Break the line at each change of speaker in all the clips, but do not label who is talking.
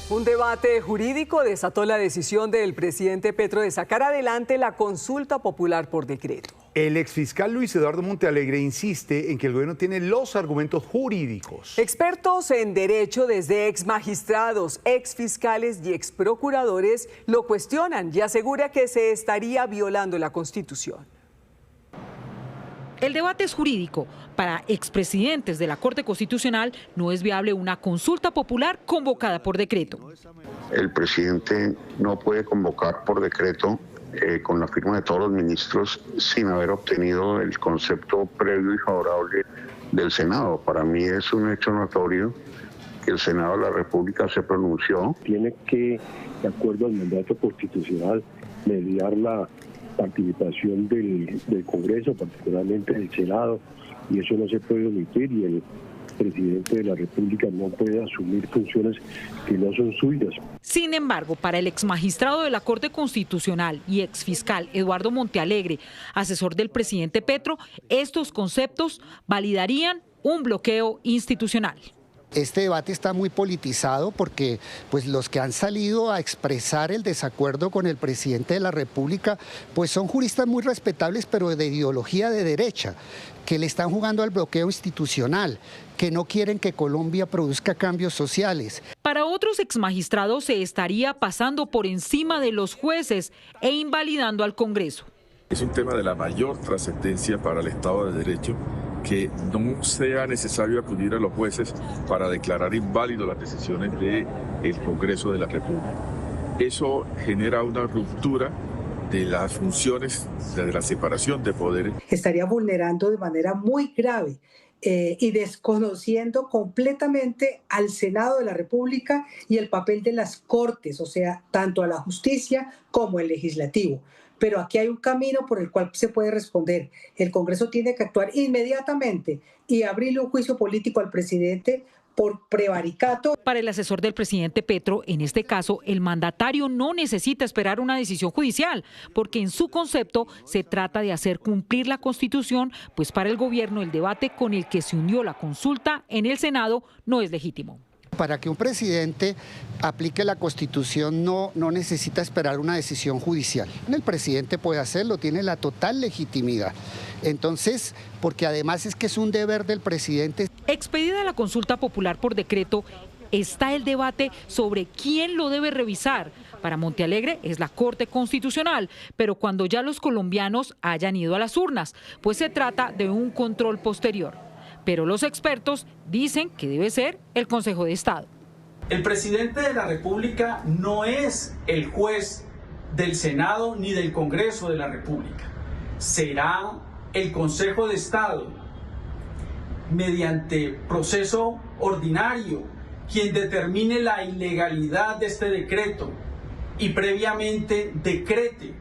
Un debate jurídico desató la decisión del presidente Petro de sacar adelante la consulta popular por decreto.
El exfiscal Luis Eduardo Montealegre insiste en que el gobierno tiene los argumentos jurídicos.
Expertos en derecho, desde exmagistrados, exfiscales y exprocuradores, lo cuestionan y asegura que se estaría violando la Constitución.
El debate es jurídico. Para expresidentes de la Corte Constitucional no es viable una consulta popular convocada por decreto.
El presidente no puede convocar por decreto con la firma de todos los ministros sin haber obtenido el concepto previo y favorable del Senado. Para mí es un hecho notorio que el Senado de la República se pronunció.
Tiene que, de acuerdo al mandato constitucional, mediar la participación del Congreso, particularmente del Senado, y eso no se puede omitir, y el presidente de la República no puede asumir funciones que no son suyas.
Sin embargo, para el exmagistrado de la Corte Constitucional y exfiscal Eduardo Montealegre, asesor del presidente Petro, estos conceptos validarían un bloqueo institucional.
Este debate está muy politizado porque pues, los que han salido a expresar el desacuerdo con el presidente de la República pues, son juristas muy respetables, pero de ideología de derecha, que le están jugando al bloqueo institucional, que no quieren que Colombia produzca cambios sociales.
Para otros exmagistrados se estaría pasando por encima de los jueces e invalidando al Congreso.
Es un tema de la mayor trascendencia para el Estado de Derecho, que no sea necesario acudir a los jueces para declarar inválido las decisiones del Congreso de la República. Eso genera una ruptura de las funciones, de la separación de poderes.
Estaría vulnerando de manera muy grave y desconociendo completamente al Senado de la República y el papel de las Cortes, o sea, tanto a la justicia como el legislativo. Pero aquí hay un camino por el cual se puede responder. El Congreso tiene que actuar inmediatamente y abrirle un juicio político al presidente por prevaricato.
Para el asesor del presidente Petro, en este caso, el mandatario no necesita esperar una decisión judicial, porque en su concepto se trata de hacer cumplir la Constitución, pues para el gobierno el debate con el que se unió la consulta en el Senado no es legítimo.
Para que un presidente aplique la Constitución no necesita esperar una decisión judicial. El presidente puede hacerlo, tiene la total legitimidad. Entonces, porque además es que es un deber del presidente.
Expedida la consulta popular por decreto, está el debate sobre quién lo debe revisar. Para Montealegre es la Corte Constitucional, pero cuando ya los colombianos hayan ido a las urnas, pues se trata de un control posterior. Pero los expertos dicen que debe ser el Consejo de Estado.
El presidente de la República no es el juez del Senado ni del Congreso de la República. Será el Consejo de Estado, mediante proceso ordinario, quien determine la ilegalidad de este decreto y previamente decrete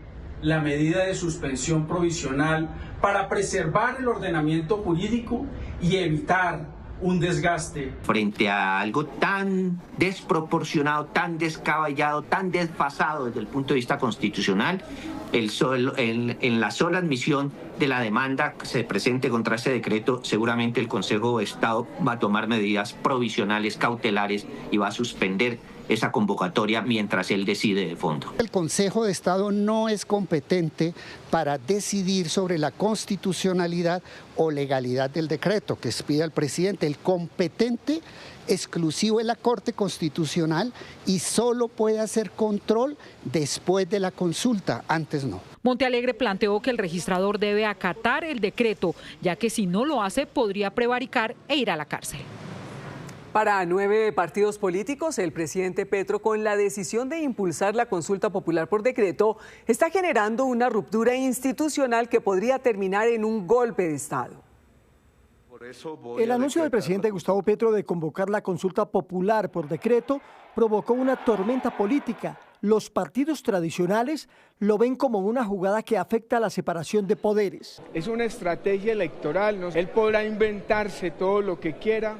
la medida de suspensión provisional para preservar el ordenamiento jurídico y evitar un desgaste.
Frente a algo tan desproporcionado, tan descabellado, tan desfasado desde el punto de vista constitucional, en la sola admisión de la demanda que se presente contra ese decreto, seguramente el Consejo de Estado va a tomar medidas provisionales, cautelares, y va a suspender esa convocatoria mientras él decide de fondo.
El Consejo de Estado no es competente para decidir sobre la constitucionalidad o legalidad del decreto que expide el presidente. El competente exclusivo es la Corte Constitucional y solo puede hacer control después de la consulta, antes no.
Montealegre planteó que el registrador debe acatar el decreto, ya que si no lo hace podría prevaricar e ir a la cárcel.
Para 9 partidos políticos, el presidente Petro, con la decisión de impulsar la consulta popular por decreto, está generando una ruptura institucional que podría terminar en un golpe de Estado.
El anuncio del presidente Gustavo Petro de convocar la consulta popular por decreto provocó una tormenta política. Los partidos tradicionales lo ven como una jugada que afecta a la separación de poderes.
Es una estrategia electoral, ¿no? Él podrá inventarse todo lo que quiera,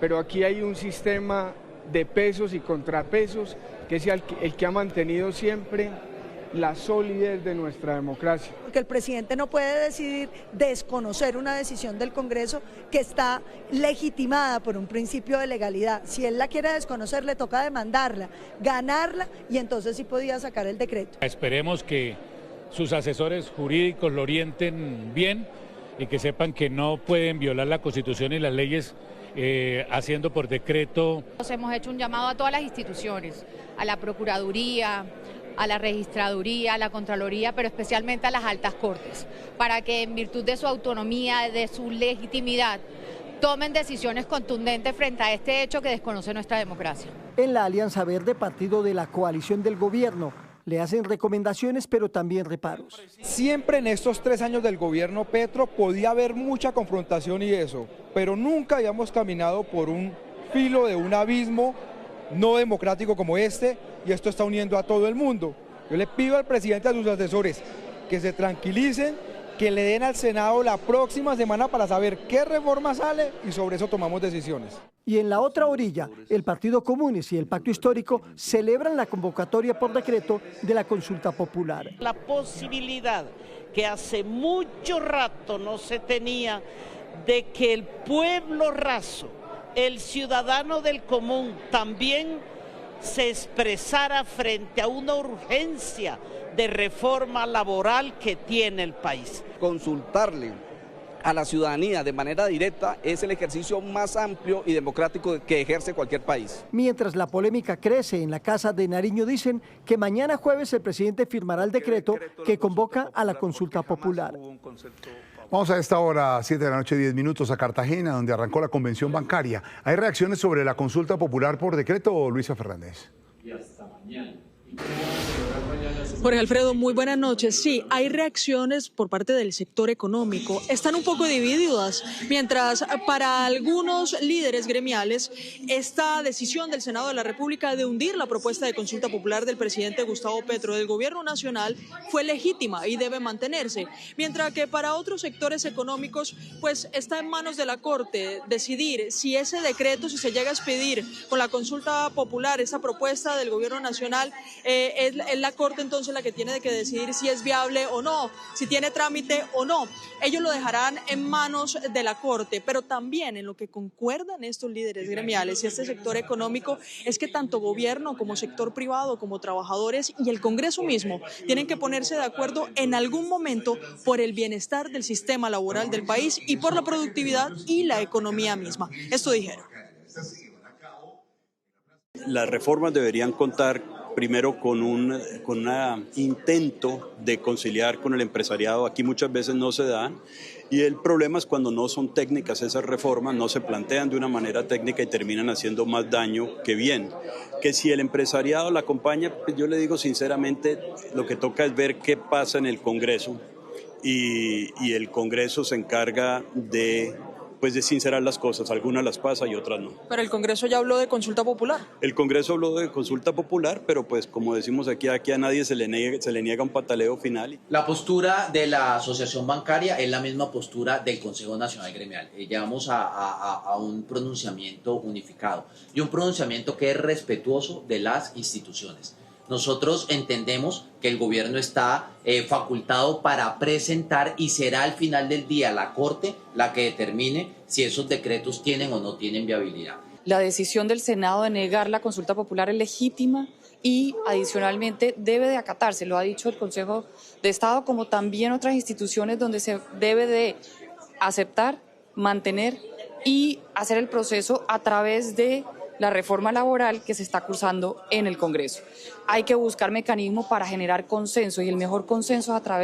pero aquí hay un sistema de pesos y contrapesos que es el que ha mantenido siempre la solidez de nuestra democracia.
Porque el presidente no puede decidir desconocer una decisión del Congreso que está legitimada por un principio de legalidad. Si él la quiere desconocer, le toca demandarla, ganarla, y entonces sí podía sacar el decreto.
Esperemos que sus asesores jurídicos lo orienten bien y que sepan que no pueden violar la Constitución y las leyes haciendo por decreto.
Hemos hecho un llamado a todas las instituciones, a la Procuraduría, a la Registraduría, a la Contraloría, pero especialmente a las altas cortes, para que en virtud de su autonomía, de su legitimidad, tomen decisiones contundentes frente a este hecho que desconoce nuestra democracia.
En la Alianza Verde, partido de la coalición del gobierno, le hacen recomendaciones pero también reparos.
Siempre en estos 3 años del gobierno Petro podía haber mucha confrontación y eso, pero nunca habíamos caminado por un filo de un abismo no democrático como este, y esto está uniendo a todo el mundo. Yo le pido al presidente y a sus asesores que se tranquilicen, que le den al Senado la próxima semana para saber qué reforma sale y sobre eso tomamos decisiones.
Y en la otra orilla, el Partido Comunes y el Pacto Histórico celebran la convocatoria por decreto de la consulta popular.
La posibilidad que hace mucho rato no se tenía de que el pueblo raso, el ciudadano del común, también se expresara frente a una urgencia de reforma laboral que tiene el país.
Consultarle a la ciudadanía de manera directa es el ejercicio más amplio y democrático que ejerce cualquier país.
Mientras la polémica crece en la Casa de Nariño, dicen que mañana jueves el presidente firmará el decreto que convoca a la consulta popular.
Vamos a esta hora, 7 de la noche, 10 minutos, a Cartagena, donde arrancó la convención bancaria. ¿Hay reacciones sobre la consulta popular por decreto, Luisa Fernández?
Y hasta mañana. Jorge Alfredo, muy buenas noches. Sí, hay reacciones por parte del sector económico. Están un poco divididas, mientras para algunos líderes gremiales esta decisión del Senado de la República de hundir la propuesta de consulta popular del presidente Gustavo Petro del Gobierno Nacional fue legítima y debe mantenerse, mientras que para otros sectores económicos pues está en manos de la Corte decidir si ese decreto, si se llega a expedir con la consulta popular esa propuesta del Gobierno Nacional, es la Corte entonces la que tiene que decidir si es viable o no, si tiene trámite o no. Ellos lo dejarán en manos de la Corte, pero también en lo que concuerdan estos líderes gremiales y este sector económico es que tanto gobierno como sector privado, como trabajadores y el Congreso mismo tienen que ponerse de acuerdo en algún momento por el bienestar del sistema laboral del país y por la productividad y la economía misma. Esto dijeron.
Las reformas deberían contar primero con un intento de conciliar con el empresariado. Aquí muchas veces no se dan y el problema es cuando no son técnicas esas reformas, no se plantean de una manera técnica y terminan haciendo más daño que bien. Que si el empresariado la acompaña, pues yo le digo sinceramente, lo que toca es ver qué pasa en el Congreso y el Congreso se encarga de sincerar las cosas, algunas las pasa y otras no.
Pero el Congreso ya habló de consulta popular.
El Congreso habló de consulta popular, pero pues como decimos aquí a nadie se le niega un pataleo final.
La postura de la Asociación Bancaria es la misma postura del Consejo Nacional Gremial. Llegamos a un pronunciamiento unificado y un pronunciamiento que es respetuoso de las instituciones. Nosotros entendemos que el gobierno está facultado para presentar y será al final del día la Corte la que determine si esos decretos tienen o no tienen viabilidad.
La decisión del Senado de negar la consulta popular es legítima y adicionalmente debe de acatarse, lo ha dicho el Consejo de Estado, como también otras instituciones donde se debe de aceptar, mantener y hacer el proceso a través de la reforma laboral que se está cursando en el Congreso. Hay que buscar mecanismos para generar consenso y el mejor consenso es a través